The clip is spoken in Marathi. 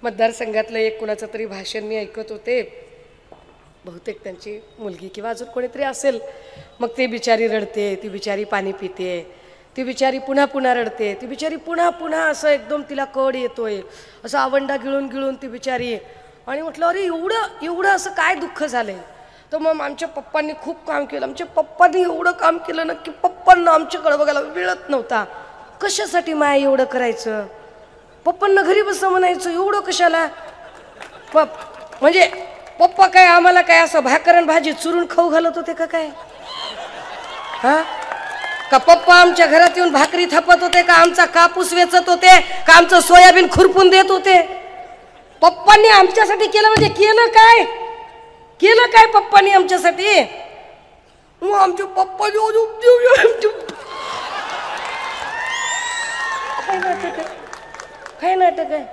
मतदारसंघातलं एक कुणाचं तरी भाषण मी ऐकत होते, बहुतेक त्यांची मुलगी किंवा अजून कोणीतरी असेल. मग ती बिचारी रडते, ती बिचारी पाणी पिते, ती बिचारी पुन्हा पुन्हा रडते, ती बिचारी पुन्हा पुन्हा असं एकदम तिला कड येतोय, असं आवंडा गिळून गिळून ती बिचारी. आणि म्हटलं अरे एवढं एवढं असं काय दुःख झालंय. तर मग आमच्या पप्पांनी खूप काम केलं, आमच्या पप्पांनी एवढं काम केलं ना की पप्पांना आमच्याकडे बघायला मिळत नव्हता. कशासाठी माय एवढं करायचं, पप्पांना घरी बसं म्हणायचं, एवढं कशाला. म्हणजे पप्पा काय आम्हाला काय असं भाकरण भाजी चुरून खाऊ घालत होते का काय? हा का पप्पा आमच्या घरात येऊन भाकरी थापत होते का, आमचा कापूस वेचत होते का, आमचं सोयाबीन खुरपून देत होते? पप्पांनी आमच्यासाठी केलं म्हणजे केलं काय, केलं काय पप्पांनी आमच्यासाठी? मग आमचे पप्पा काय नाटक आहे, काय नाटक आहे.